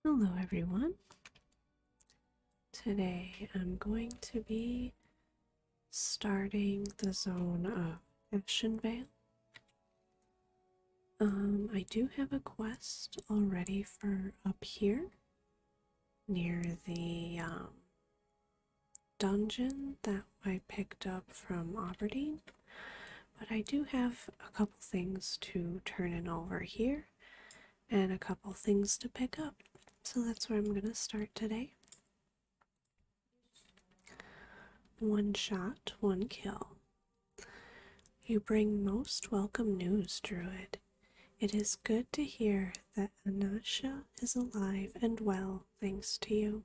Hello everyone. Today I'm going to be starting the zone of Ashen Vale. I do have a quest already for up here near the dungeon that I picked up from Aberdeen, but I do have a couple things to turn in over here and a couple things to pick up. So that's where I'm going to start today. One shot, one kill. You bring most welcome news, Druid. It is good to hear that Anasha is alive and well thanks to you.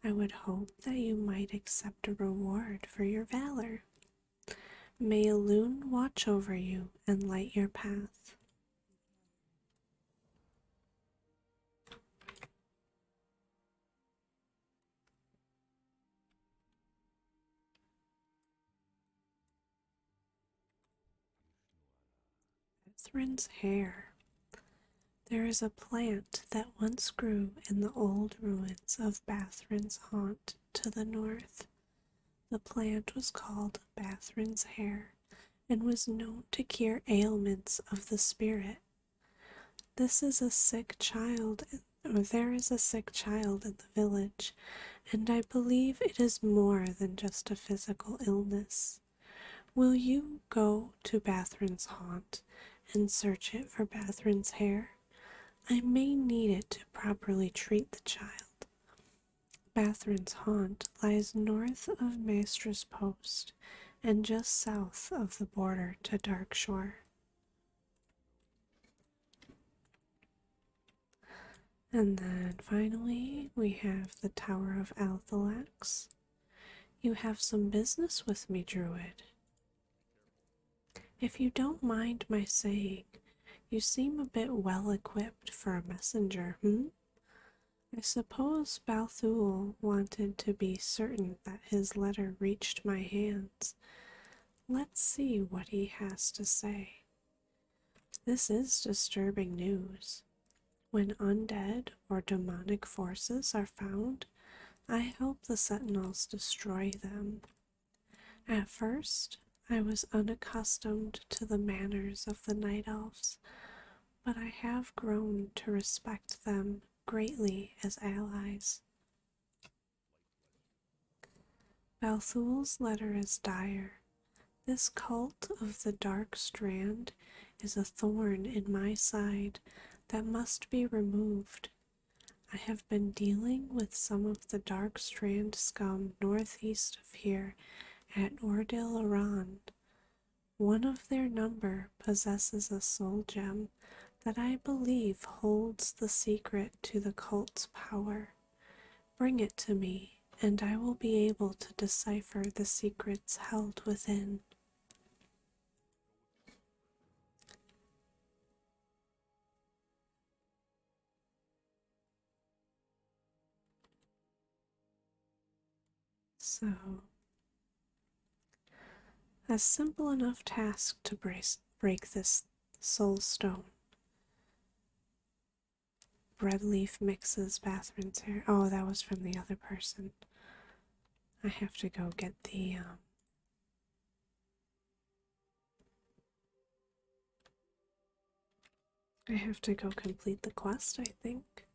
I would hope that you might accept a reward for your valor. May Elune watch over you and light your path. Catherine's hair. There is a plant that once grew in the old ruins of Bathrin's haunt to the north. The plant was called Bathrin's hair and was known to cure ailments of the spirit. This is a sick child, or there is a sick child in the village, and I believe it is more than just a physical illness. Will you go to Bathrin's haunt and search it for Bathrin's hair? I may need it to properly treat the child. Bathrin's haunt lies north of Maestra's Post and just south of the border to Darkshore. And then finally, we have the Tower of Althalax. You have some business with me, Druid. If you don't mind my saying, you seem a bit well equipped for a messenger, I suppose Balthul wanted to be certain that his letter reached my hands. Let's see what he has to say. This is disturbing news. When undead or demonic forces are found, I help the Sentinels destroy them. At first, I was unaccustomed to the manners of the Night Elves, but I have grown to respect them greatly as allies. Balthul's letter is dire. This cult of the Dark Strand is a thorn in my side that must be removed. I have been dealing with some of the Dark Strand scum northeast of here at Ordil Aran. One of their number possesses a soul gem that I believe holds the secret to the cult's power. Bring it to me, and I will be able to decipher the secrets held within. So, a simple enough task to break this soul stone. Breadleaf mixes Bathrin's hair. Oh, that was from the other person. I have to go get the, I have to go complete the quest, I think.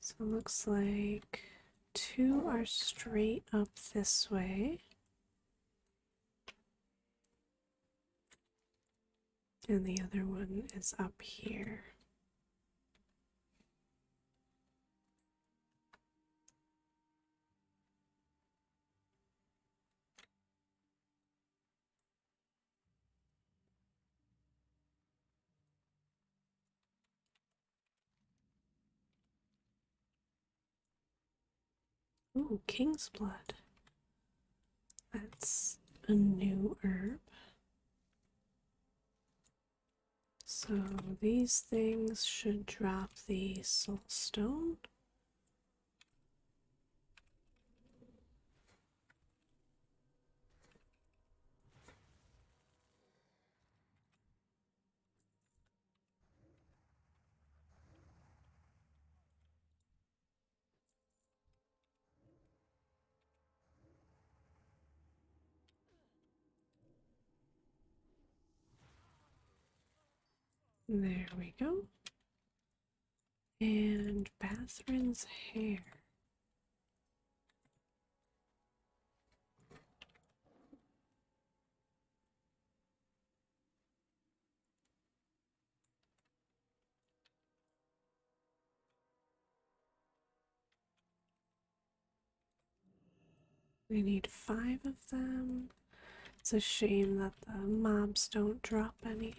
So it looks like two are straight up this way. And the other one is up here. Ooh, King's Blood. That's a new herb. So these things should drop the soul stone. There we go. And Bathrin's hair. We need 5 of them. It's a shame that the mobs don't drop any.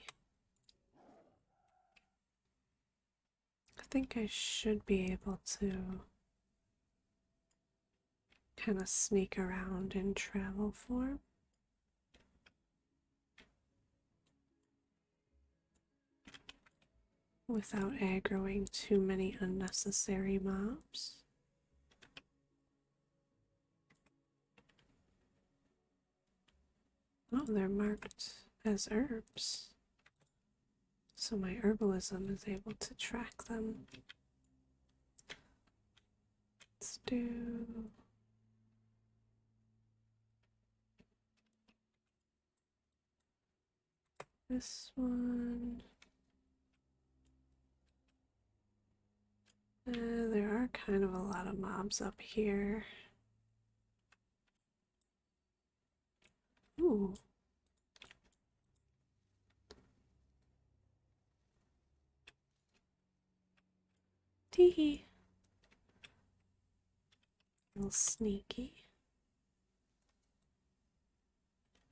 I think I should be able to kind of sneak around in travel form. Without aggroing too many unnecessary mobs. Oh, they're marked as herbs. So my herbalism is able to track them. Let's do this one. There are kind of a lot of mobs up here. Ooh. Teehee. A little sneaky.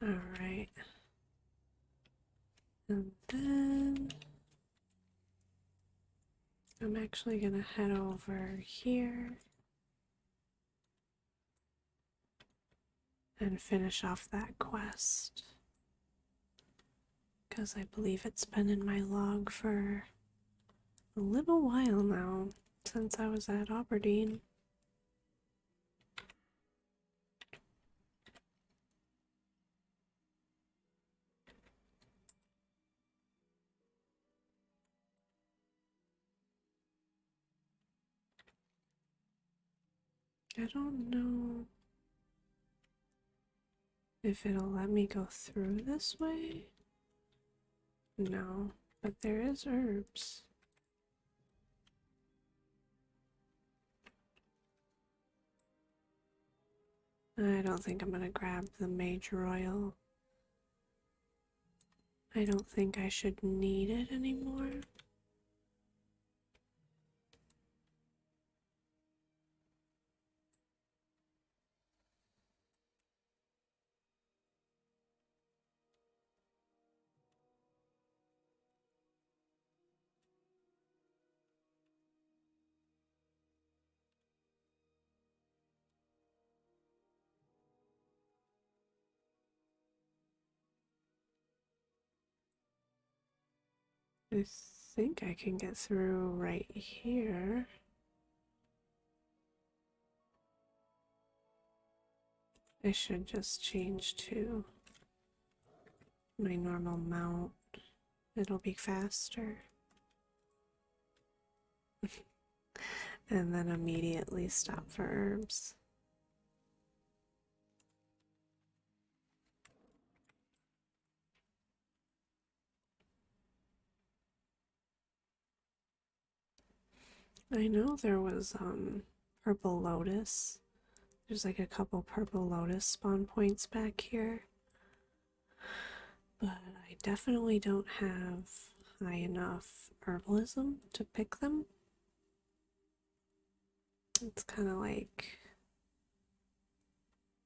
Alright. And then I'm actually gonna head over here and finish off that quest. Because I believe it's been in my log for a little while now, since I was at Aberdeen. I don't know if it'll let me go through this way. No, but there is herbs. I don't think I'm gonna grab the Mage Royal. I don't think I should need it anymore. I think I can get through right here. I should just change to my normal mount. It'll be faster. And then immediately stop for herbs. I know there was purple lotus. There's like a couple purple lotus spawn points back here. But I definitely don't have high enough herbalism to pick them. It's kind of like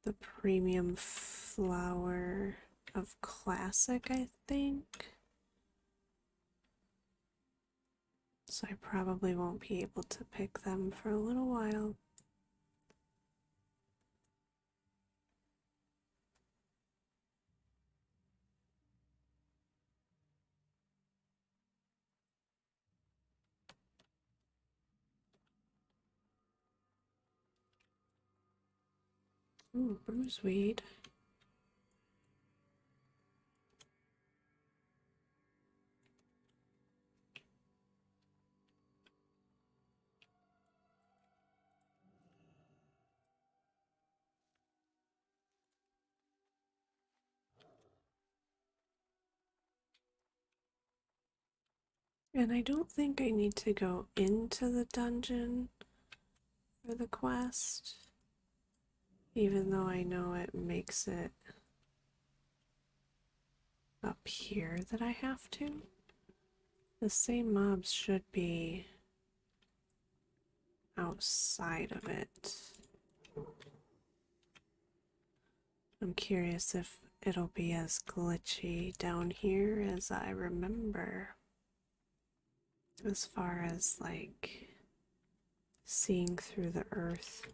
the premium flower of classic, I think. So I probably won't be able to pick them for a little while. Ooh, bruiseweed. And I don't think I need to go into the dungeon for the quest, even though I know it makes it up here that I have to. The same mobs should be outside of it. I'm curious if it'll be as glitchy down here as I remember, as far as like seeing through the earth.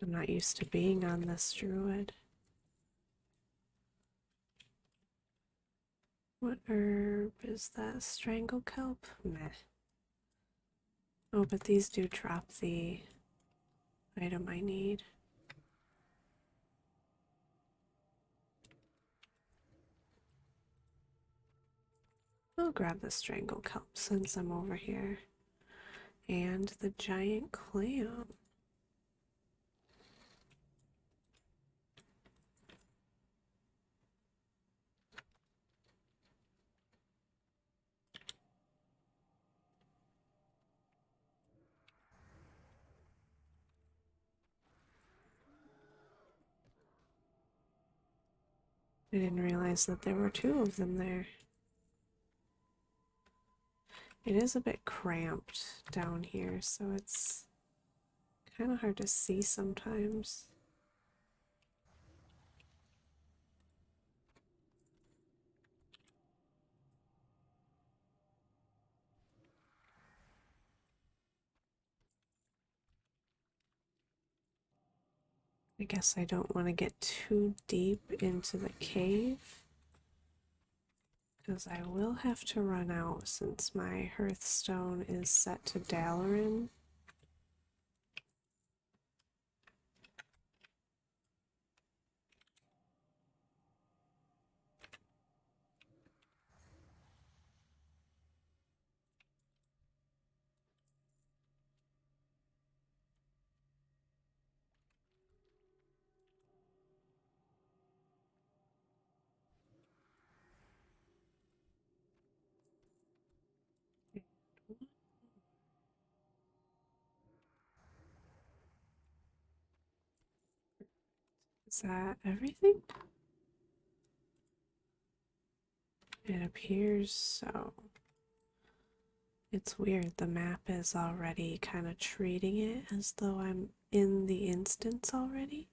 I'm not used to being on this druid. What herb is that? Strangle kelp? Meh. Oh, but these do drop the item I need. I'll grab the strangle kelp since I'm over here. And the giant clam. I didn't realize that there were two of them there. It is a bit cramped down here, so it's kind of hard to see sometimes. I guess I don't want to get too deep into the cave, because I will have to run out since my hearthstone is set to Dalaran. Is that everything? It appears so. It's weird, the map is already kind of treating it as though I'm in the instance already.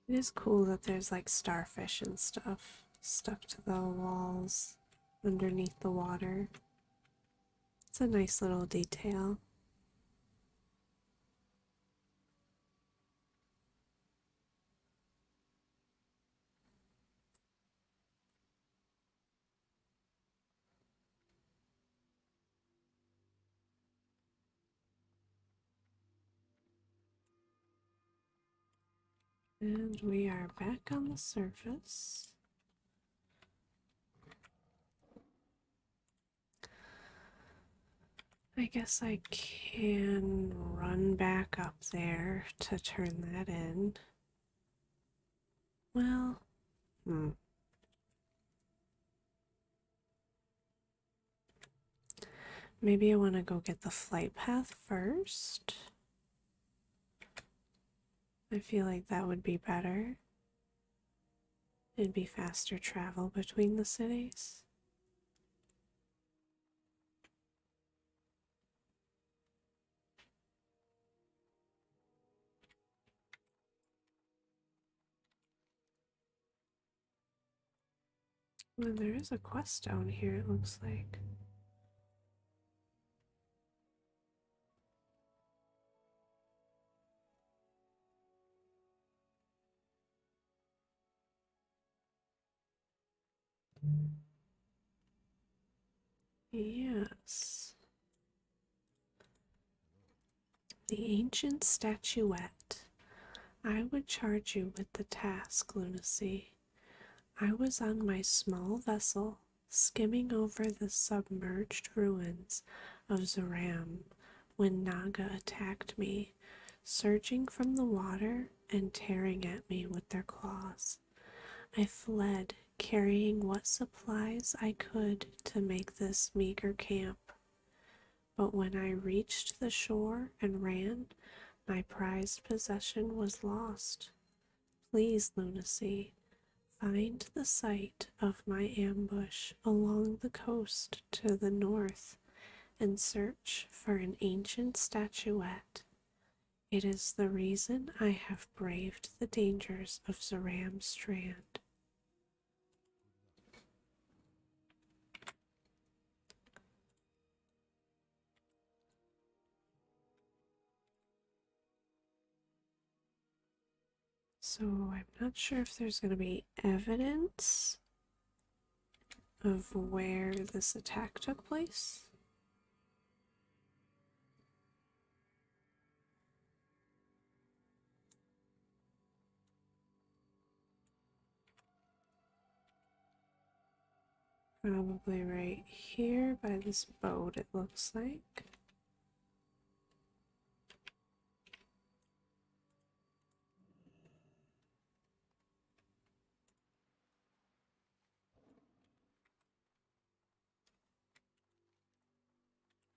It is cool that there's like starfish and stuff stuck to the walls underneath the water. It's a nice little detail. And we are back on the surface. I guess I can run back up there to turn that in. Well, maybe I want to go get the flight path first. I feel like that would be better. It'd be faster travel between the cities. Well, there is a quest down here, it looks like. Yes. The ancient statuette. I would charge you with the task, Lunacy. I was on my small vessel, skimming over the submerged ruins of Zaram when Naga attacked me, surging from the water and tearing at me with their claws. I fled, carrying what supplies I could to make this meager camp. But when I reached the shore and ran, my prized possession was lost. Please, Lunacy, find the site of my ambush along the coast to the north and search for an ancient statuette. It is the reason I have braved the dangers of Zaram Strand. So I'm not sure if there's going to be evidence of where this attack took place. Probably right here by this boat, it looks like.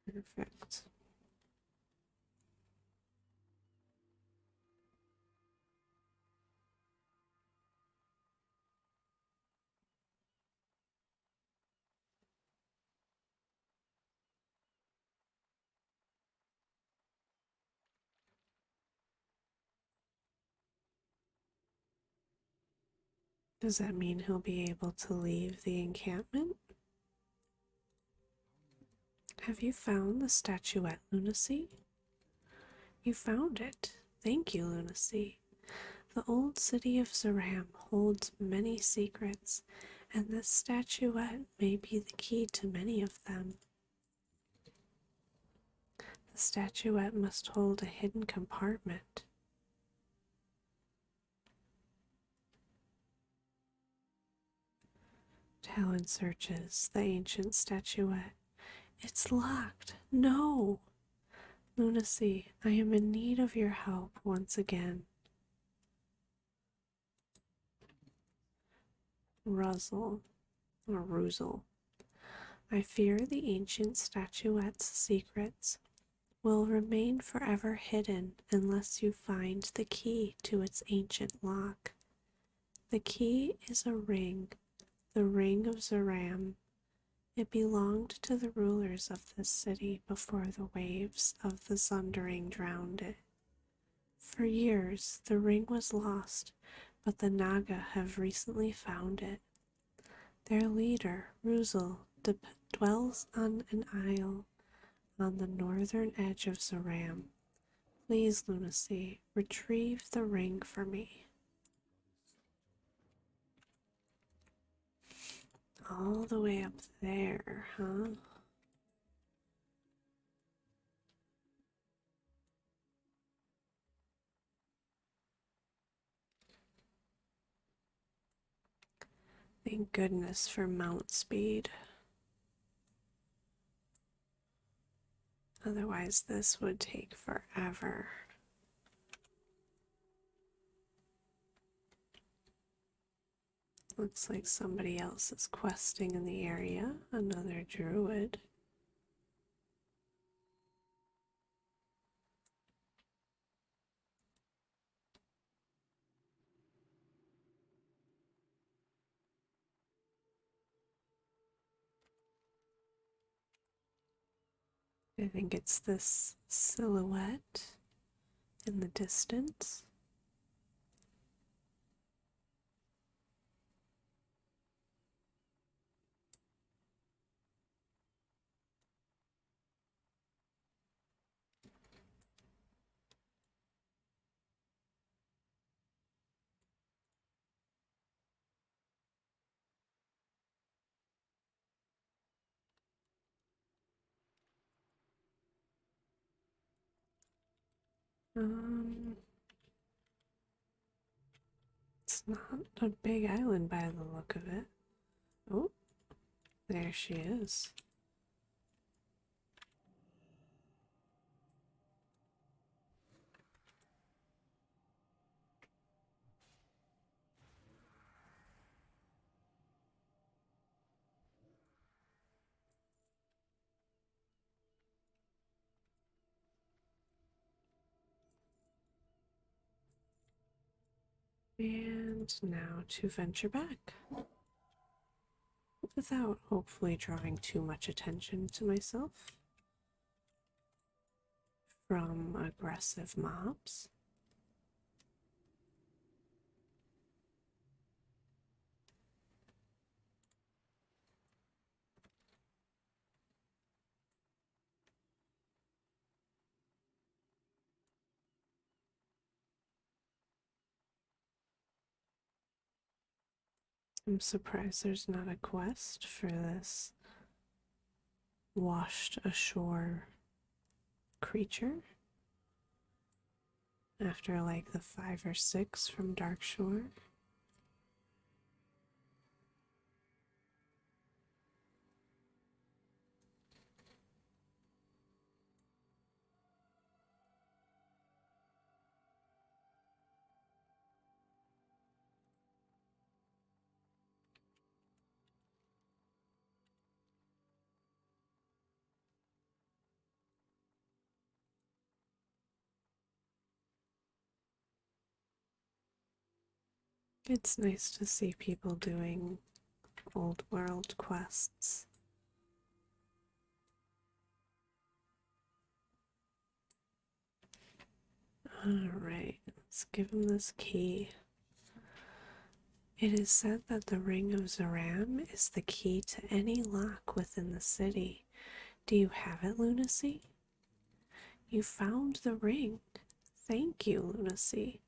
Perfect. Does that mean he'll be able to leave the encampment? Have you found the statuette, Lunacy? You found it. Thank you, Lunacy. The old city of Zaram holds many secrets, and this statuette may be the key to many of them. The statuette must hold a hidden compartment. Talon searches the ancient statuette. It's locked. No! Lunacy, I am in need of your help once again. Ruzzle, or Ruzzle. I fear the ancient statuette's secrets will remain forever hidden unless you find the key to its ancient lock. The key is a ring, the ring of Zaram. It belonged to the rulers of this city before the waves of the Sundering drowned it. For years, the ring was lost, but the Naga have recently found it. Their leader, Ruzel, dwells on an isle on the northern edge of Zaram. Please, Lunacy, retrieve the ring for me. All the way up there, huh? Thank goodness for mount speed. Otherwise, this would take forever. Looks like somebody else is questing in the area, another druid. I think it's this silhouette in the distance. Um, it's not a big island by the look of it. Oh, there she is. And now to venture back, without hopefully drawing too much attention to myself from aggressive mobs. I'm surprised there's not a quest for this washed ashore creature after like the 5 or 6 from Darkshore. It's nice to see people doing old world quests. Alright, let's give him this key. It is said that the Ring of Zaram is the key to any lock within the city. Do you have it, Lunacy? You found the ring. Thank you, Lunacy.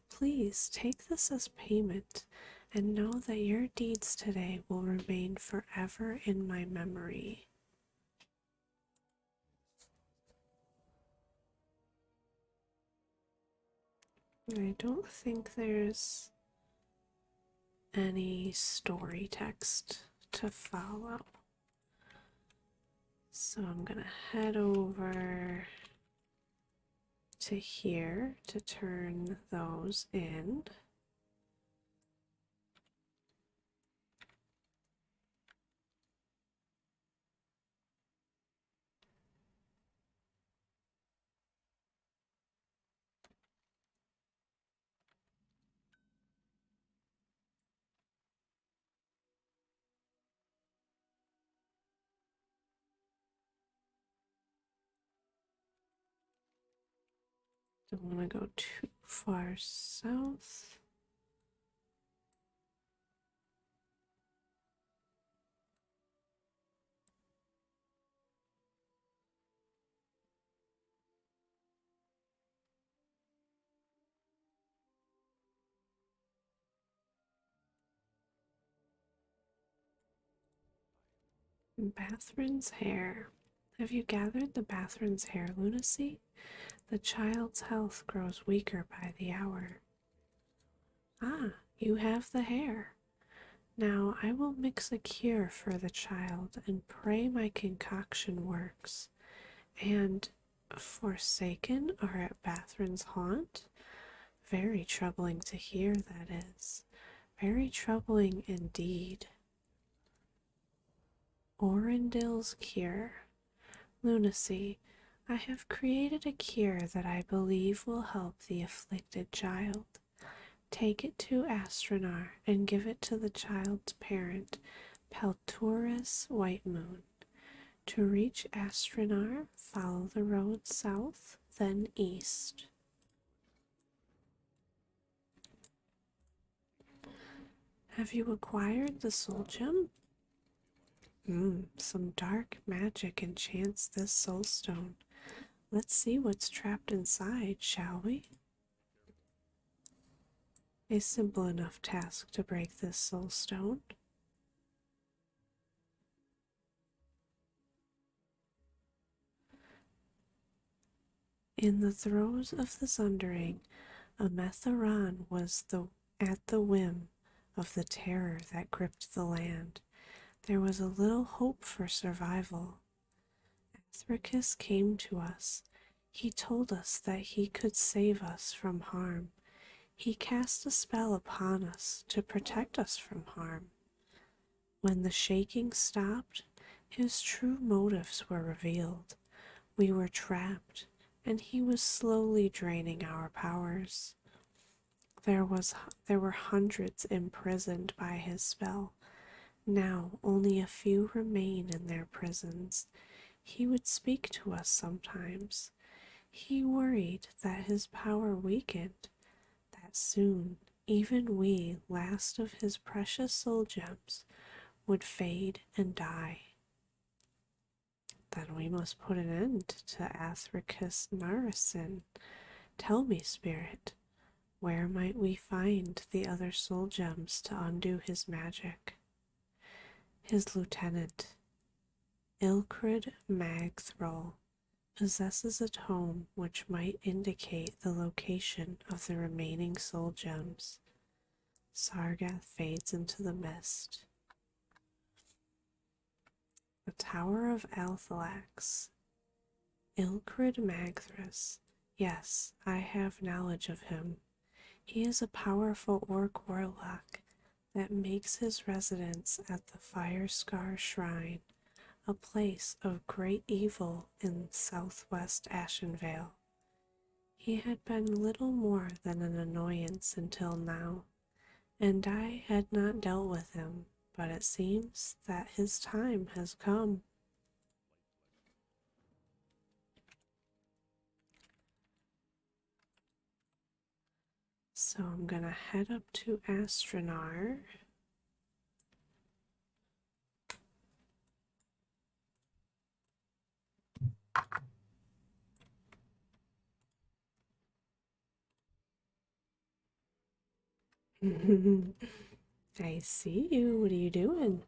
Please take this as payment and know that your deeds today will remain forever in my memory. I don't think there's any story text to follow. So I'm gonna head over to here to turn those in. Don't want to go too far south. Bathrin's hair. Have you gathered the Bathrin's hair, Lunacy? The child's health grows weaker by the hour. Ah, you have the hair. Now I will mix a cure for the child and pray my concoction works. And Forsaken are at Bathrin's haunt? Very troubling to hear, that is. Very troubling indeed. Orindil's cure. Lunacy, I have created a cure that I believe will help the afflicted child. Take it to Astronar and give it to the child's parent, Pelturis Whitemoon. To reach Astronar, follow the road south, then east. Have you acquired the soul gem? Some dark magic enchants this soul stone. Let's see what's trapped inside, shall we? A simple enough task to break this soul stone. In the throes of the Sundering, a Metheran was at the whim of the terror that gripped the land. There was a little hope for survival. Thricus came to us. He told us that he could save us from harm. He cast a spell upon us to protect us from harm. When the shaking stopped, his true motives were revealed. We were trapped, and he was slowly draining our powers. There were hundreds imprisoned by his spell. Now only a few remain in their prisons. He would speak to us sometimes. He worried that his power weakened, that soon even we, last of his precious soul gems, would fade and die. Then we must put an end to Athricus Narasin. Tell me, spirit, where might we find the other soul gems to undo his magic? His lieutenant, Ilcrid Magthrall, possesses a tome which might indicate the location of the remaining soul gems. Sargath fades into the mist. The Tower of Althalax. Ilcrid Magthrus. Yes, I have knowledge of him. He is a powerful orc warlock that makes his residence at the Firescar Shrine, a place of great evil in southwest Ashenvale. He had been little more than an annoyance until now, and I had not dealt with him, but it seems that his time has come. So I'm gonna head up to Astronar. I see you. What are you doing?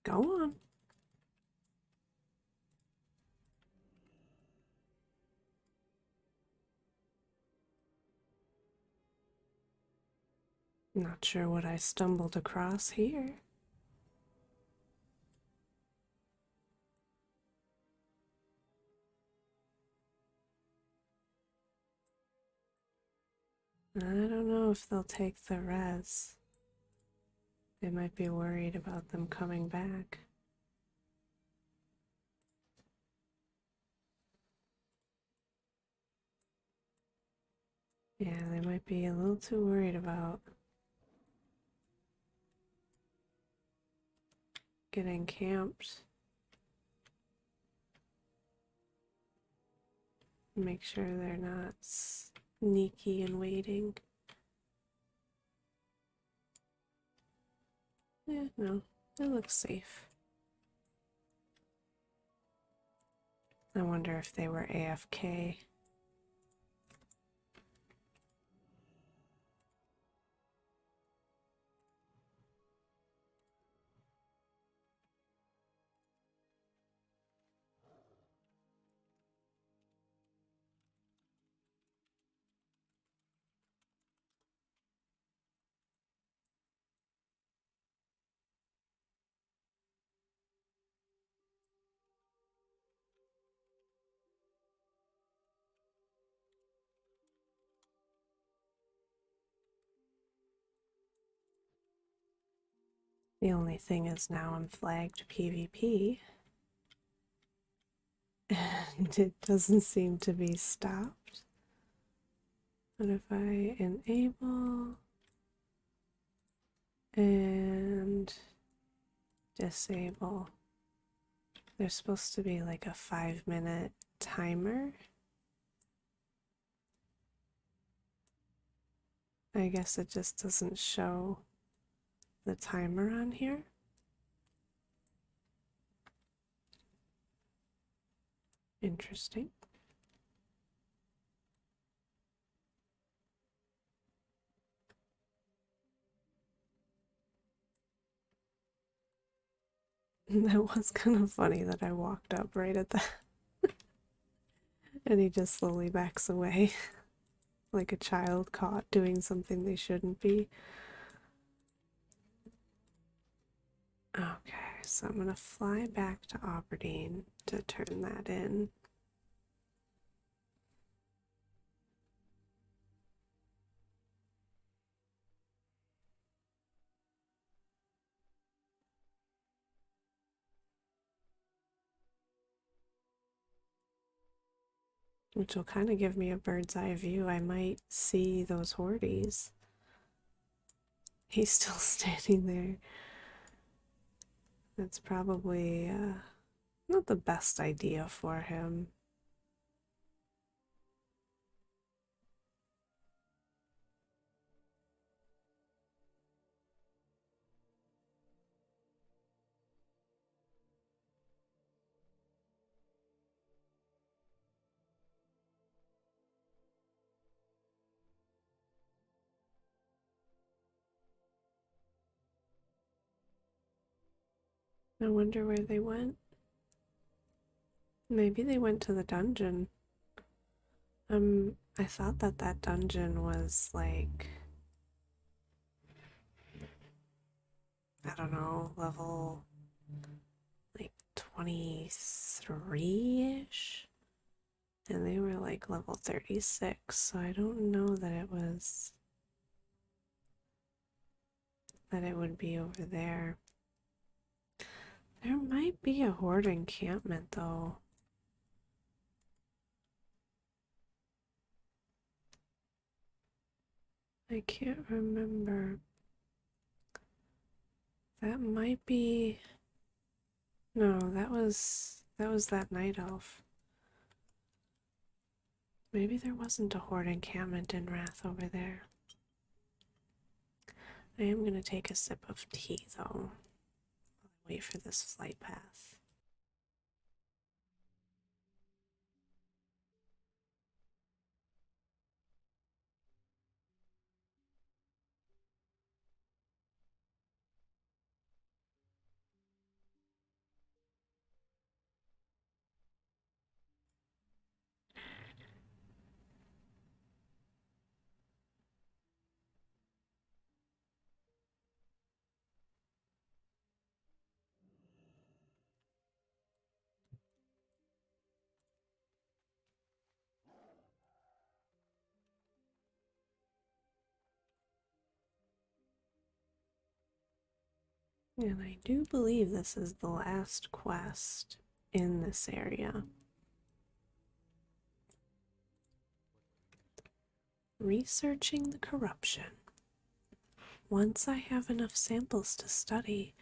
Go on. Not sure what I stumbled across here. I don't know if they'll take the res. They might be worried about them coming back. Yeah, they might be a little too worried about getting camped. Make sure they're not sneaky and waiting. Yeah, no, it looks safe. I wonder if they were AFK. The only thing is now I'm flagged PvP, and it doesn't seem to be stopped. But if I enable and disable, there's supposed to be like a 5-minute timer. I guess it just doesn't show the timer on here. Interesting. That was kind of funny that I walked up right at that and he just slowly backs away like a child caught doing something they shouldn't be. Okay, so I'm gonna fly back to Aberdeen to turn that in. Which will kind of give me a bird's eye view. I might see those hordes. He's still standing there. That's probably not the best idea for him. I wonder where they went. Maybe they went to the dungeon. I thought that that dungeon was like, I don't know, level like 23-ish. And they were like level 36, so I don't know that it would be over there. There might be a horde encampment though. I can't remember. That might be. No, that was that night elf. Maybe there wasn't a horde encampment in Wrath over there. I am gonna take a sip of tea though. Wait for this flight path. And I do believe this is the last quest in this area. Researching the corruption. Once I have enough samples to study,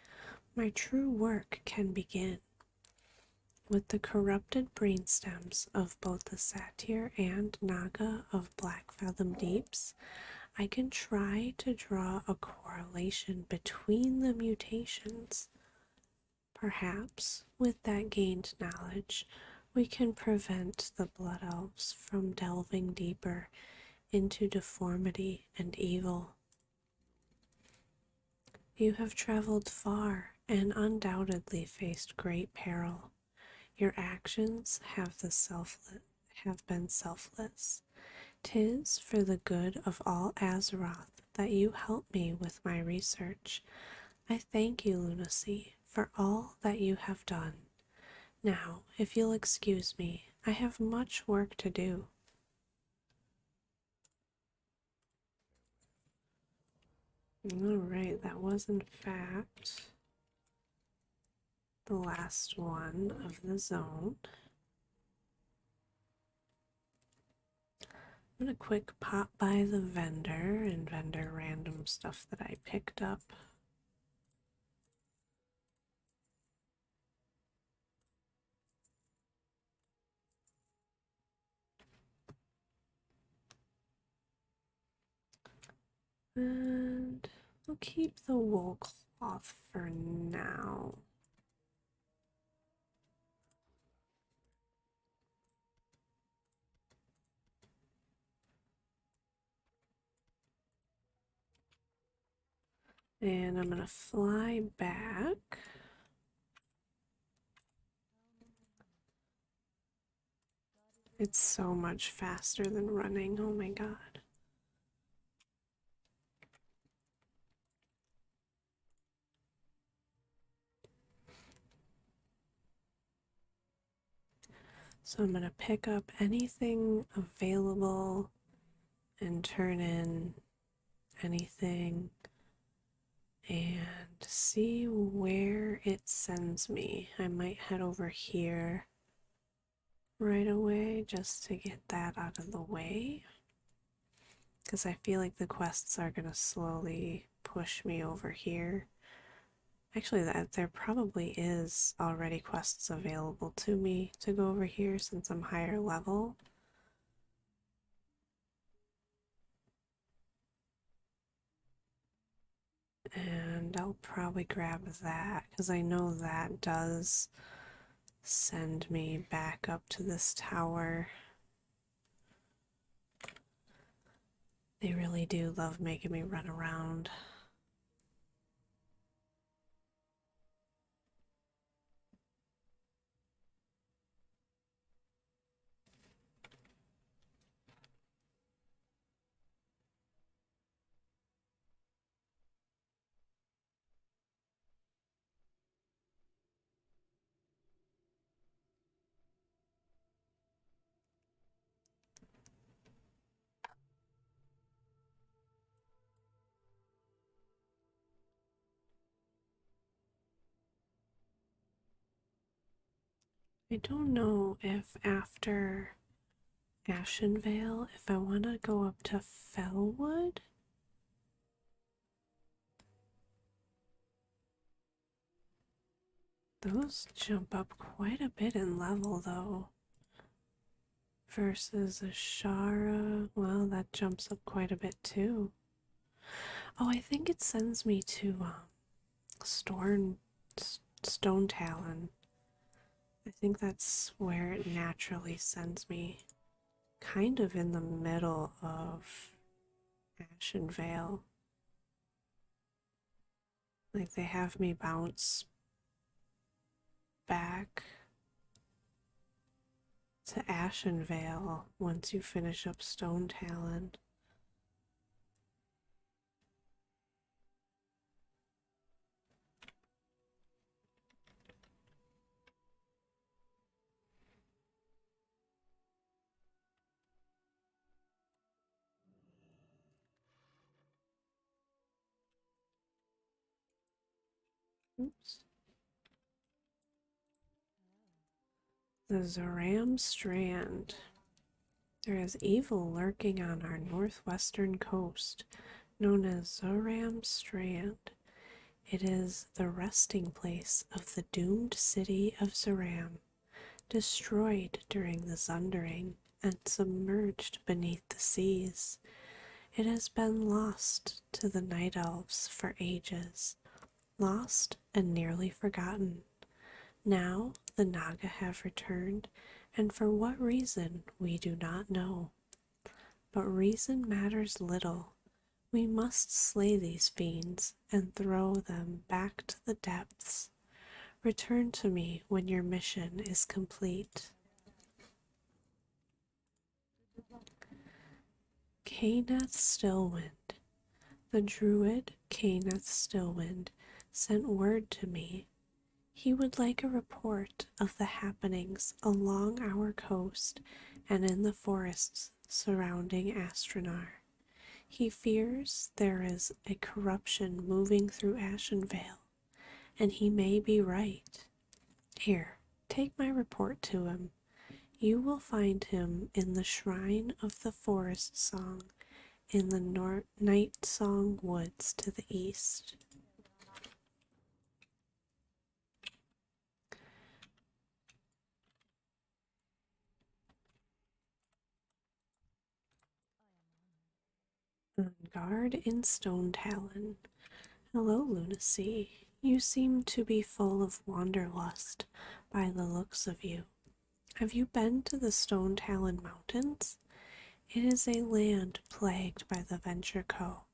my true work can begin. With the corrupted brainstems of both the satyr and naga of Black Fathom Deeps, I can try to draw a correlation between the mutations. Perhaps, with that gained knowledge, we can prevent the Blood Elves from delving deeper into deformity and evil. You have traveled far and undoubtedly faced great peril. Your actions have been selfless. 'Tis for the good of all Azeroth that you help me with my research. I thank you, Lunacy, for all that you have done. Now, if you'll excuse me, I have much work to do. Alright, that was in fact the last one of the zone. I'm gonna quick pop by the vendor and vendor random stuff that I picked up. And I'll keep the wool cloth for now. And I'm gonna fly back It's so much faster than running. Oh my god. So I'm going to pick up anything available and turn in anything and see where it sends me. I might head over here right away just to get that out of the way, because I feel like the quests are going to slowly push me over here. Actually, that there probably is already quests available to me to go over here since I'm higher level. And I'll probably grab that because I know that does send me back up to this tower. They really do love making me run around. I don't know if after Ashenvale, if I want to go up to Fellwood. Those jump up quite a bit in level though. Versus Ashara, well, that jumps up quite a bit too. Oh, I think it sends me to Storm Stone Talon. I think that's where it naturally sends me. Kind of in the middle of Ashen Vale. Like they have me bounce back to Ashen Vale once you finish up Stone Talon. Oops. The Zoram Strand. There is evil lurking on our northwestern coast, known as Zoram Strand. It is the resting place of the doomed city of Zoram, destroyed during the Sundering and submerged beneath the seas. It has been lost to the Night Elves for ages, lost and nearly forgotten. Now the Naga have returned, and for what reason we do not know. But reason matters little. We must slay these fiends and throw them back to the depths. Return to me when your mission is complete. Kayneth Stillwind. The druid Kayneth Stillwind sent word to me. He would like a report of the happenings along our coast and in the forests surrounding Astronar. He fears there is a corruption moving through Ashenvale, and he may be right. Here, take my report to him. You will find him in the Shrine of the Forest Song in the Night Song Woods to the east. On guard in Stone Talon. Hello, Lunacy. You seem to be full of wanderlust by the looks of you. Have you been to the Stone Talon Mountains? It is a land plagued by the Venture Co.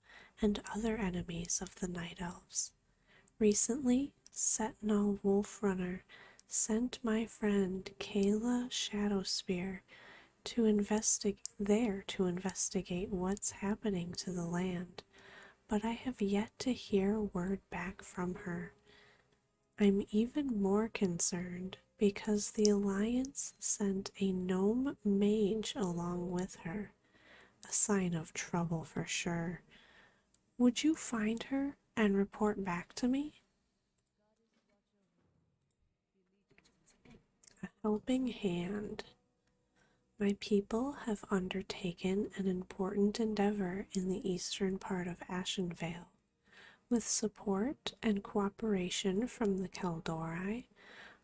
and other enemies of the Night Elves. Recently, Sentinel Wolf Runner sent my friend Kayla Shadowspear to investigate what's happening to the land, but I have yet to hear word back from her. I'm even more concerned because the Alliance sent a gnome mage along with her, a sign of trouble for sure. Would you find her and report back to me? A helping hand. My people have undertaken an important endeavor in the eastern part of Ashenvale. With support and cooperation from the Kaldori,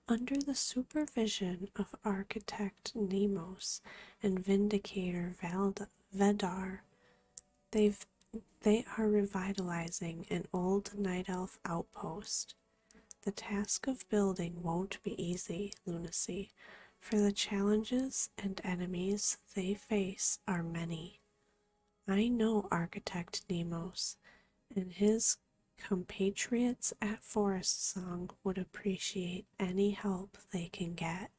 under the supervision of architect Nemos and Vindicator Vedar, they are revitalizing an old Night Elf outpost. The task of building won't be easy, Lunacy, for the challenges and enemies they face are many. I know Architect Nemos, and his compatriots at Forest Song would appreciate any help they can get,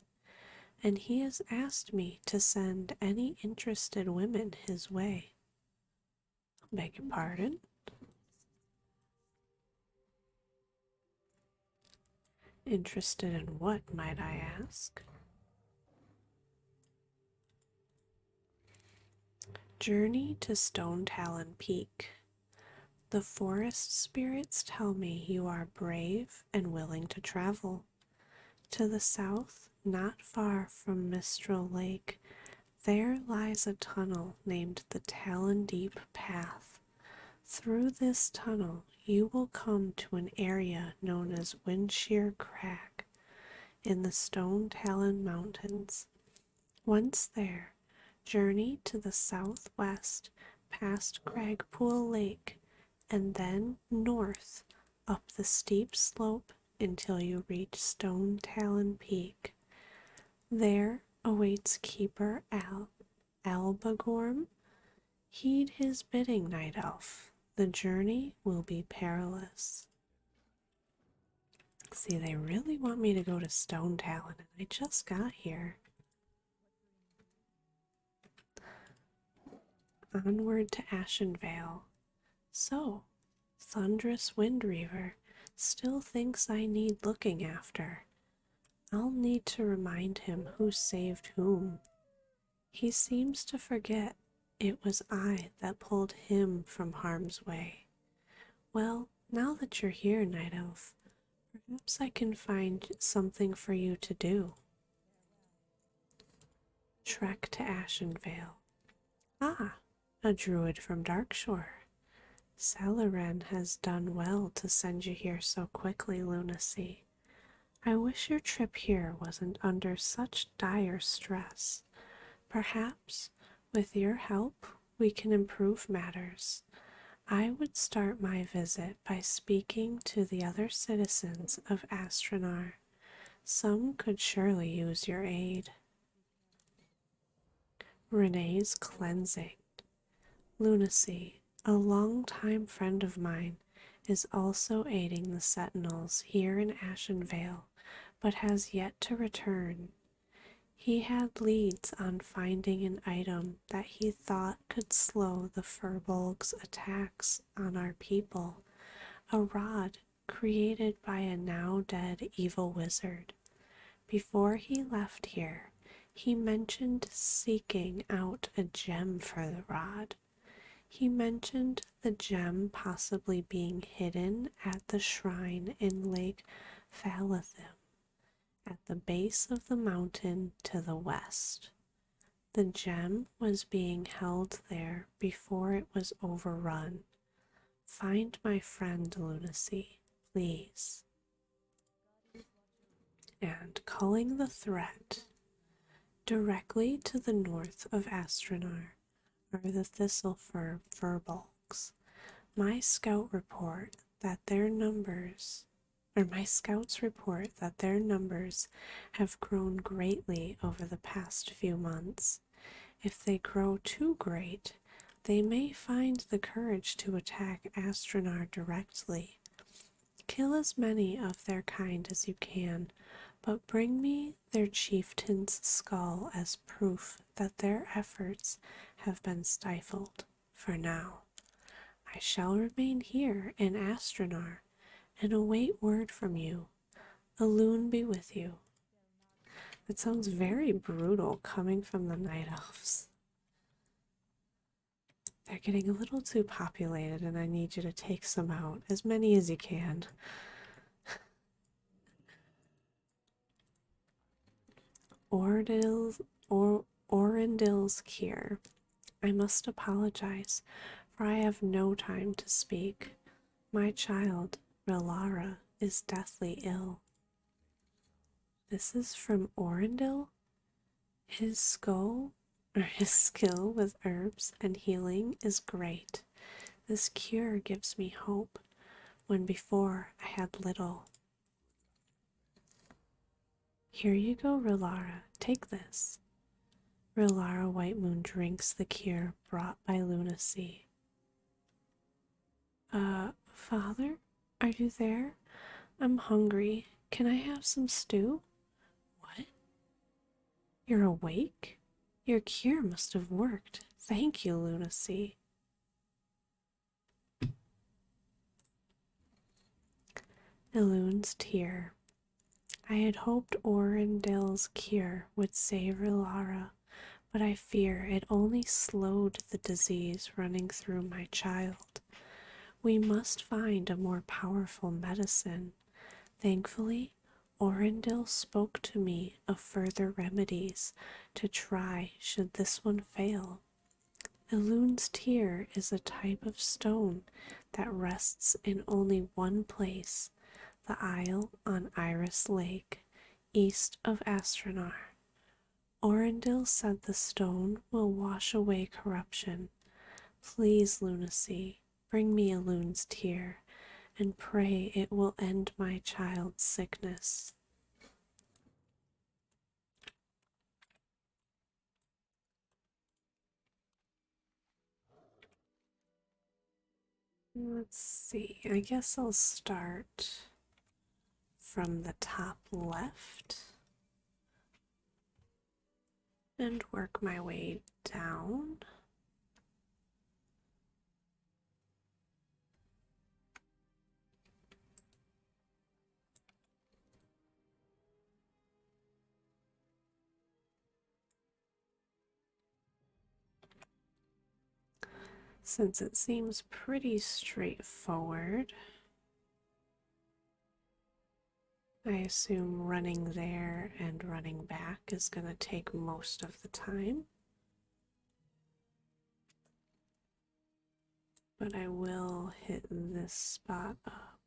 and he has asked me to send any interested women his way. Beg your pardon? Interested in what, might I ask? Journey to Stone Talon Peak. The forest spirits tell me you are brave and willing to travel. To the south, not far from Mistral Lake, there lies a tunnel named the Talon Deep Path. Through this tunnel, you will come to an area known as Windshear Crag in the Stone Talon Mountains. Once there, journey to the southwest past Cragpool Lake and then north up the steep slope until you reach Stone Talon Peak. There awaits Keeper Albagorm. Heed his bidding, Night Elf. The journey will be perilous. See, they really want me to go to Stone Talon, and I just got here. Onward to Ashenvale. So, Thunderous Windreaver still thinks I need looking after. I'll need to remind him who saved whom. He seems to forget it was I that pulled him from harm's way. Well, now that you're here, Night Elf, perhaps I can find something for you to do. Trek to Ashenvale. Ah, a druid from Darkshore. Salaren has done well to send you here so quickly, Lunacy. I wish your trip here wasn't under such dire stress. Perhaps, with your help, we can improve matters. I would start my visit by speaking to the other citizens of Astronar. Some could surely use your aid. Renee's Cleansing. Lunacy, a longtime friend of mine, is also aiding the Sentinels here in Ashenvale, but has yet to return. He had leads on finding an item that he thought could slow the Furbolg's attacks on our people, a rod created by a now-dead evil wizard. Before he left here, he mentioned seeking out a gem for the rod. He mentioned the gem possibly being hidden at the shrine in Lake Falathim, at the base of the mountain to the west. The gem was being held there before it was overrun. Find my friend Lunacy, please. And calling the threat, directly to the north of Astronar are the Thistlefur Furbolgs. My scouts report that their numbers have grown greatly over the past few months. If they grow too great, they may find the courage to attack Astronar directly. Kill as many of their kind as you can, but bring me their chieftain's skull as proof that their efforts have been stifled for now. I shall remain here in Astronar and await word from you. A loon be with you. That sounds very brutal coming from the Night Elves. They're getting a little too populated and I need you to take some out, as many as you can. Orindil's Cure. I must apologize, for I have no time to speak. My child, Relara, is deathly ill. This is from Orindil? His skill with herbs and healing is great. This cure gives me hope, when before I had little. Here you go, Relara. Take this. Relara White Moon drinks the cure brought by Lunacy. Father? Are you there? I'm hungry. Can I have some stew? What? You're awake? Your cure must have worked. Thank you, Lunacy. Elun's tear. I had hoped Orindil's cure would save Relara, but I fear it only slowed the disease running through my child. We must find a more powerful medicine. Thankfully, Orindil spoke to me of further remedies to try should this one fail. Elun's tear is a type of stone that rests in only one place, the isle on Iris Lake, east of Astronar. Orindil said the stone will wash away corruption. Please, Lunacy, bring me Elun's tear, and pray it will end my child's sickness. Let's see, I guess I'll start from the top left and work my way down. Since it seems pretty straightforward, I assume running there and running back is going to take most of the time. But I will hit this spot up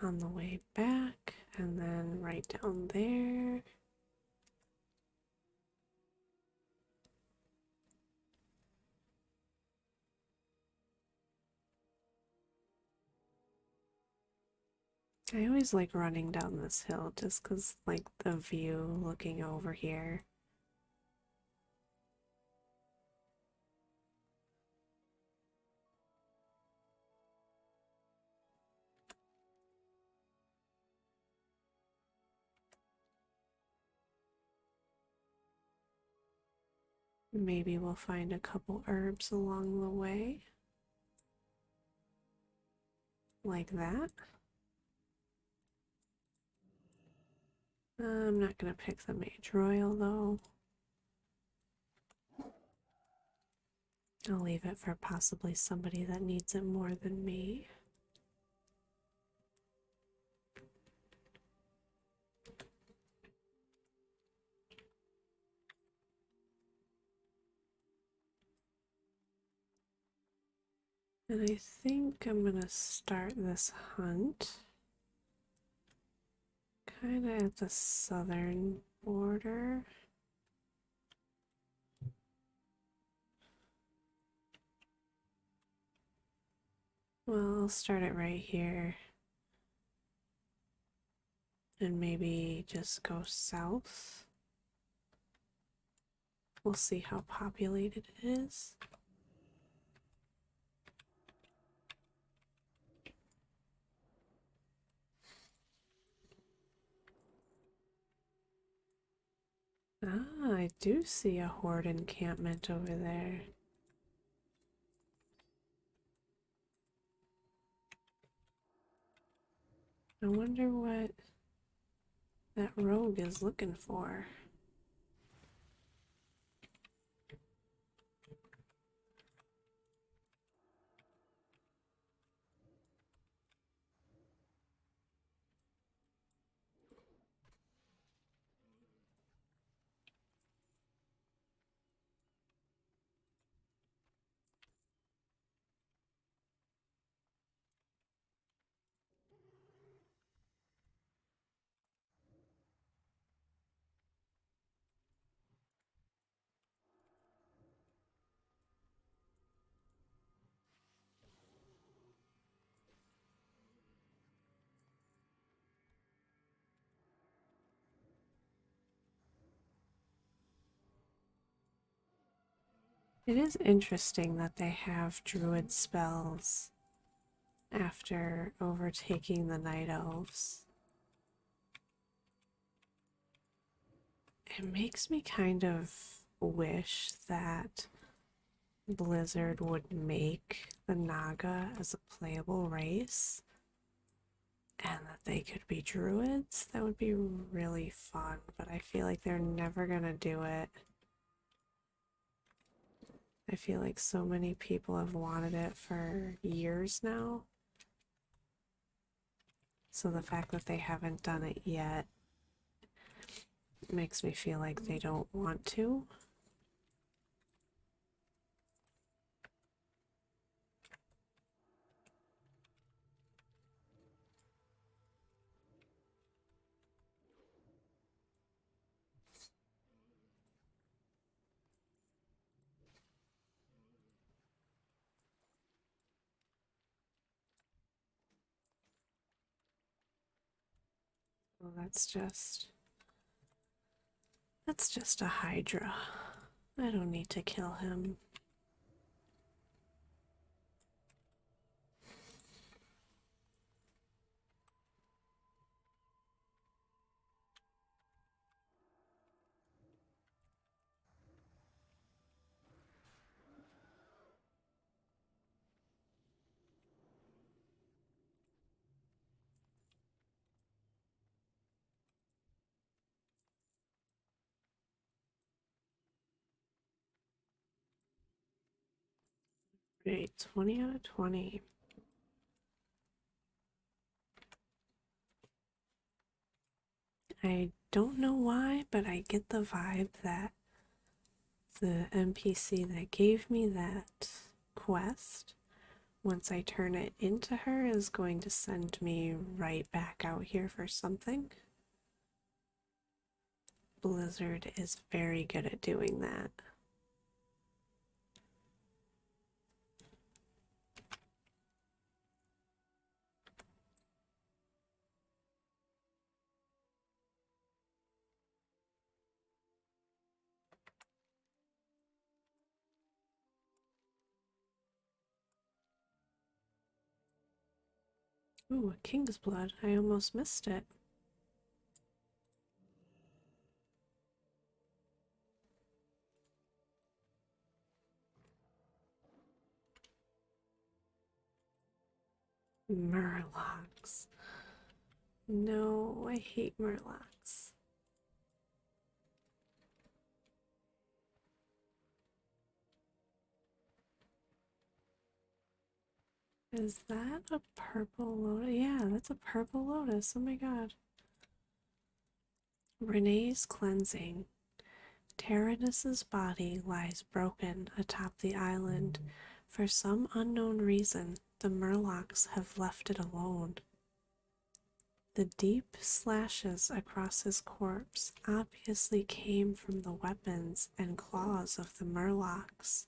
on the way back and then right down there. I always like running down this hill just because, like, the view looking over here. Maybe we'll find a couple herbs along the way. Like that. I'm not going to pick the Mage Royal though. I'll leave it for possibly somebody that needs it more than me. And I think I'm going to start this hunt kind of at the southern border. Well, I'll start it right here and maybe just go south. We'll see how populated it is. Ah, I do see a horde encampment over there. I wonder what that rogue is looking for. It is interesting that they have druid spells after overtaking the night elves. It makes me kind of wish that Blizzard would make the Naga as a playable race and that they could be druids. That would be really fun, but I feel like they're never gonna do it. I feel like so many people have wanted it for years now. So the fact that they haven't done it yet makes me feel like they don't want to. Well, that's just a Hydra. I don't need to kill him. Great, 20 out of 20. I don't know why, but I get the vibe that the NPC that gave me that quest, once I turn it into her, is going to send me right back out here for something. Blizzard is very good at doing that. Ooh, a king's blood. I almost missed it. Murlocs. No, I hate Murlocs. Is that a purple lotus? Yeah, that's a purple lotus. Oh my god. Renee's cleansing. Tyrannus's body lies broken atop the island. For some unknown reason, the Murlocs have left it alone. The deep slashes across his corpse obviously came from the weapons and claws of the Murlocs,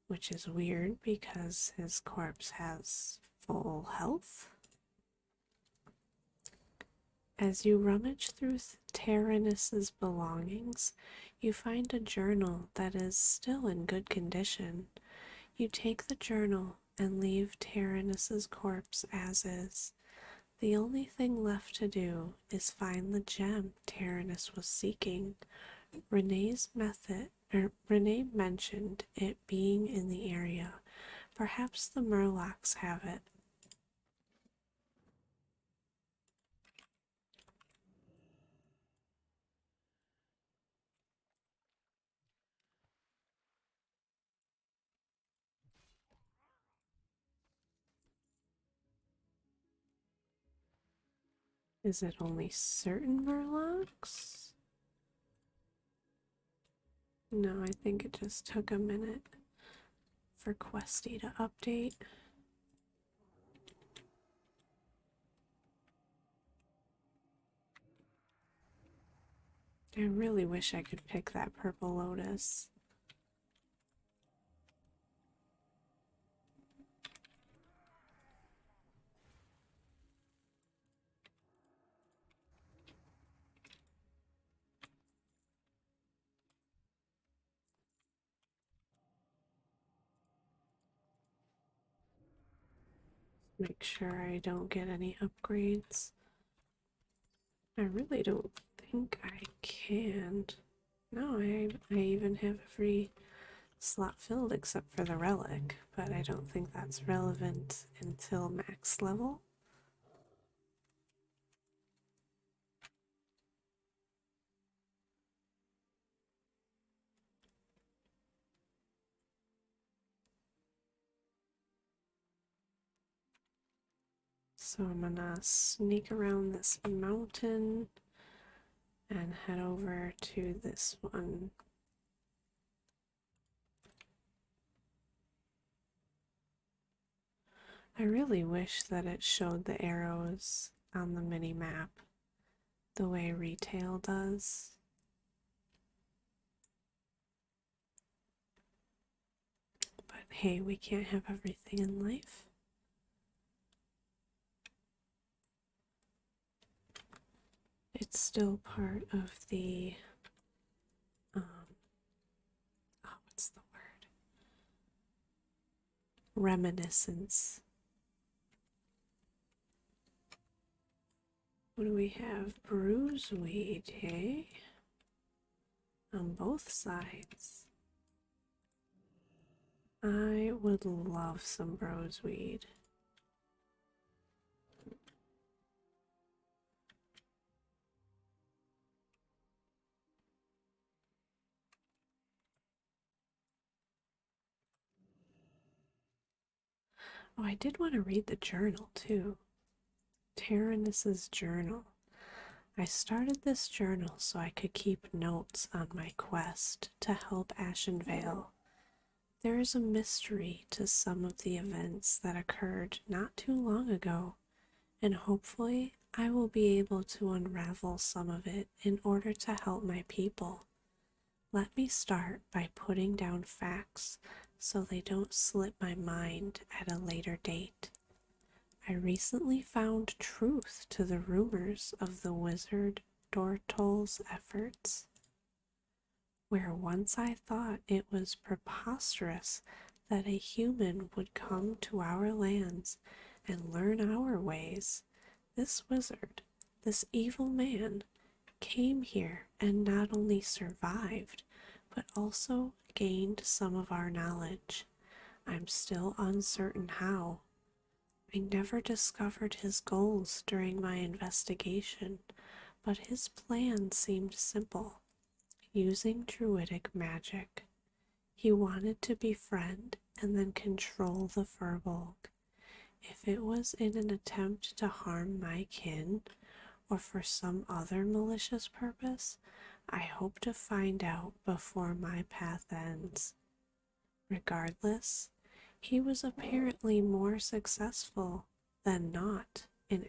which is weird because his corpse has full health. As you rummage through Tyrannus's belongings, you find a journal that is still in good condition. You take the journal and leave Tyrannus's corpse as is. The only thing left to do is find the gem Tyrannus was seeking. Renee mentioned it being in the area. Perhaps the Murlocs have it. Is it only certain Murlocs? No, I think it just took a minute for Questy to update. I really wish I could pick that purple lotus. Make sure I don't get any upgrades. I really don't think I can. No, I even have every slot filled except for the relic, but I don't think that's relevant until max level. So I'm gonna sneak around this mountain and head over to this one. I really wish that it showed the arrows on the mini map the way retail does. But hey, we can't have everything in life. It's still part of the what's the word? Reminiscence. What do we have? Bruiseweed, hey? On both sides. I would love some bruiseweed. Oh, I did want to read the journal too. Tyrannus's journal. I started this journal so I could keep notes on my quest to help Ashenvale. There is a mystery to some of the events that occurred not too long ago, and hopefully I will be able to unravel some of it in order to help my people. Let me start by putting down facts so they don't slip my mind at a later date. I recently found truth to the rumors of the wizard Dortol's efforts. Where once I thought it was preposterous that a human would come to our lands and learn our ways, this wizard, this evil man, came here and not only survived, but also gained some of our knowledge. I'm still uncertain how. I never discovered his goals during my investigation, but his plan seemed simple. Using druidic magic, he wanted to befriend and then control the Furbolg. If it was in an attempt to harm my kin, or for some other malicious purpose, I hope to find out before my path ends. Regardless, he was apparently more successful than not in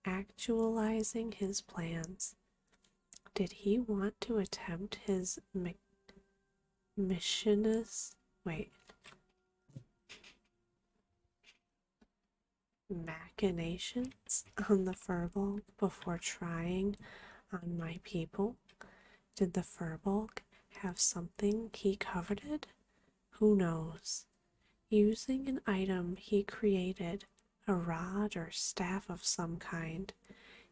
actualizing his plans. Did he want to attempt his machinations on the Furbolg before trying on my people? Did the Furbolg have something he coveted? Who knows? Using an item he created, a rod or staff of some kind,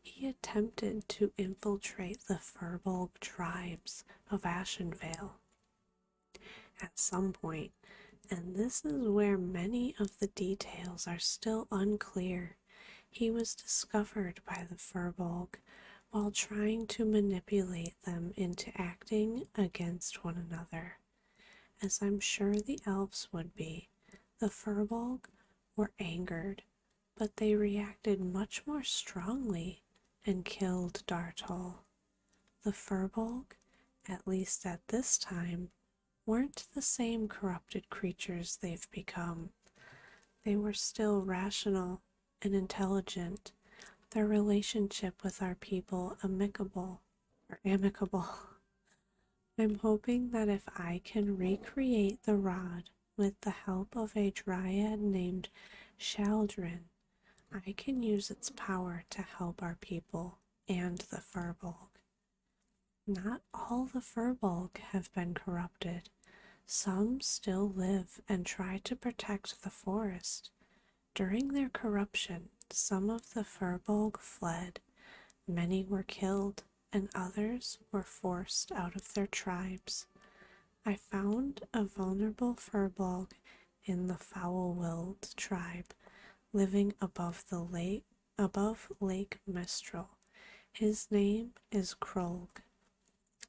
He attempted to infiltrate the Furbolg tribes of Ashenvale at some point, and this is where many of the details are still unclear. He was discovered by the Furbolg while trying to manipulate them into acting against one another. As I'm sure the elves would be, the Furbolg were angered, but they reacted much more strongly and killed Dartol. The Furbolg, at least at this time, weren't the same corrupted creatures they've become. They were still rational and intelligent, their relationship with our people amicable. I'm hoping that if I can recreate the rod with the help of a dryad named Shaldrin, I can use its power to help our people and the Furbolg. Not all the Furbolg have been corrupted. Some still live and try to protect the forest. During their corruption, some of the Furbolg fled. Many were killed, and others were forced out of their tribes. I found a vulnerable Furbolg in the Foul-Willed tribe, living above Lake Mistral. His name is Krolg.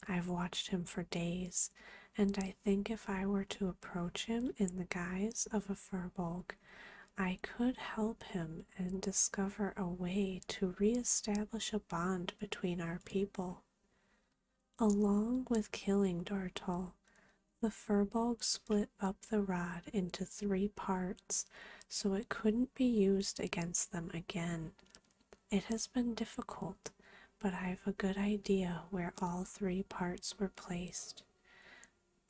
I've watched him for days, and I think if I were to approach him in the guise of a Furbolg, I could help him and discover a way to re-establish a bond between our people. Along with killing Dartol, the Furbolg split up the rod into 3 parts so it couldn't be used against them again. It has been difficult, but I have a good idea where all 3 parts were placed.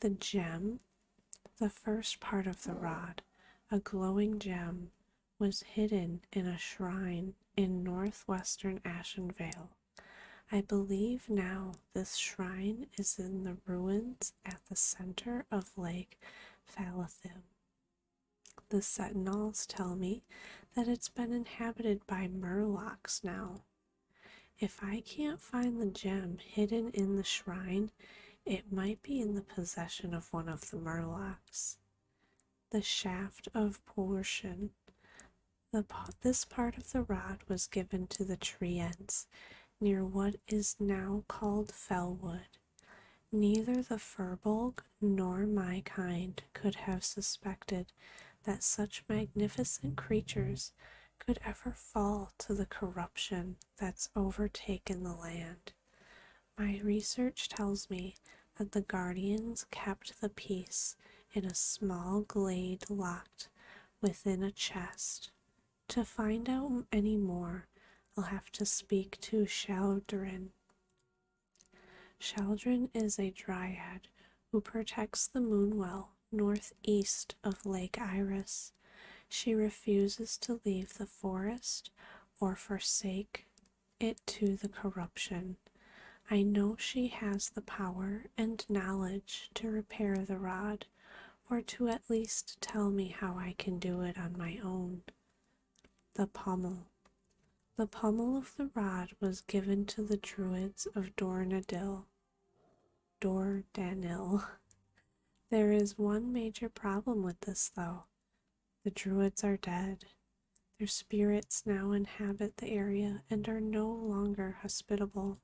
The gem, the first part of the rod, a glowing gem, was hidden in a shrine in northwestern Ashenvale. I believe now this shrine is in the ruins at the center of Lake Falathim. The sentinels tell me that it's been inhabited by murlocs now. If I can't find the gem hidden in the shrine, it might be in the possession of one of the murlocs. The shaft of portion. This part of the rod was given to the treants near what is now called Fellwood. Neither the Furbolg nor my kind could have suspected that such magnificent creatures could ever fall to the corruption that's overtaken the land. My research tells me that the Guardians kept the piece in a small glade locked within a chest. To find out any more, I'll have to speak to Shaldrin. Shaldrin is a dryad who protects the Moonwell northeast of Lake Iris. She refuses to leave the forest or forsake it to the corruption. I know she has the power and knowledge to repair the rod, or to at least tell me how I can do it on my own. The pommel. The pommel of the rod was given to the druids of Dordanil. There is one major problem with this, though. The druids are dead. Their spirits now inhabit the area and are no longer hospitable.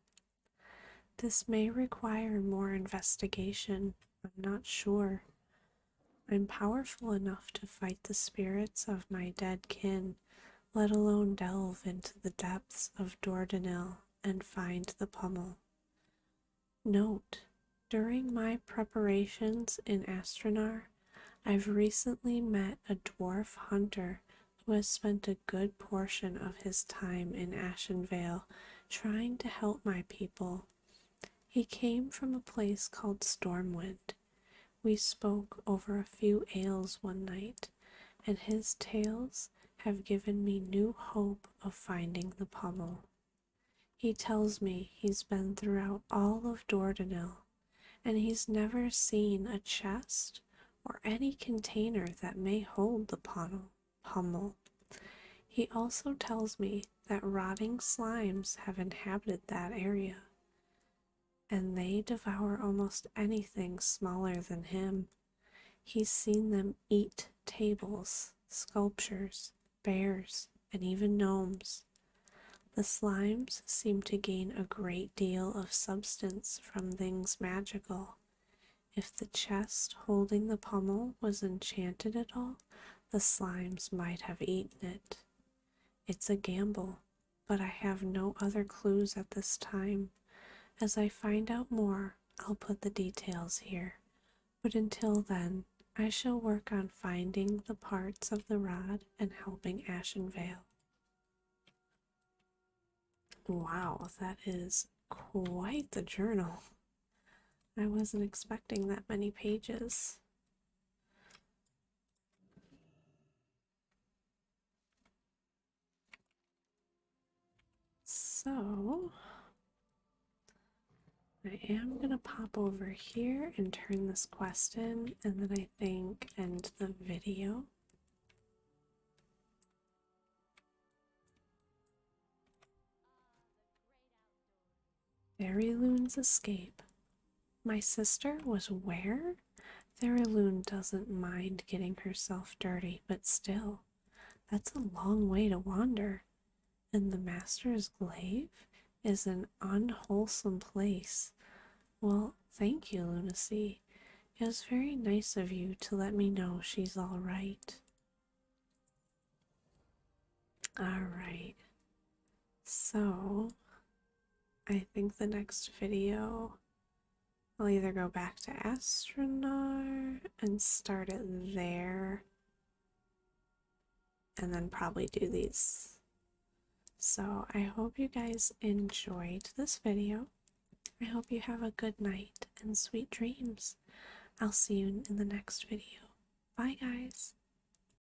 This may require more investigation. I'm not sure. I'm powerful enough to fight the spirits of my dead kin, let alone delve into the depths of Dordanil and find the pommel. Note, during my preparations in Astronar, I've recently met a dwarf hunter who has spent a good portion of his time in Ashenvale trying to help my people. He came from a place called Stormwind. We spoke over a few ales one night, and his tales have given me new hope of finding the pommel. He tells me he's been throughout all of Dordanil, and he's never seen a chest or any container that may hold the pommel. He also tells me that rotting slimes have inhabited that area, and they devour almost anything smaller than him. He's seen them eat tables, sculptures, bears, and even gnomes. The slimes seem to gain a great deal of substance from things magical. If the chest holding the pummel was enchanted at all, the slimes might have eaten it. It's a gamble, but I have no other clues at this time. As I find out more, I'll put the details here. But until then, I shall work on finding the parts of the rod and helping Ashenvale. Wow, that is quite the journal. I wasn't expecting that many pages. So, I am going to pop over here and turn this quest in, and then I think end the video. Fairyloon's escape. My sister was where? Fairyloon doesn't mind getting herself dirty, but still, that's a long way to wander. And the Master's glaive is an unwholesome place. Well, thank you, Lunacy. It was very nice of you to let me know she's all right. Alright, so I think the next video I'll either go back to Astronar and start it there, and then probably do these. So I hope you guys enjoyed this video. I hope you have a good night and sweet dreams. I'll see you in the next video. Bye, guys.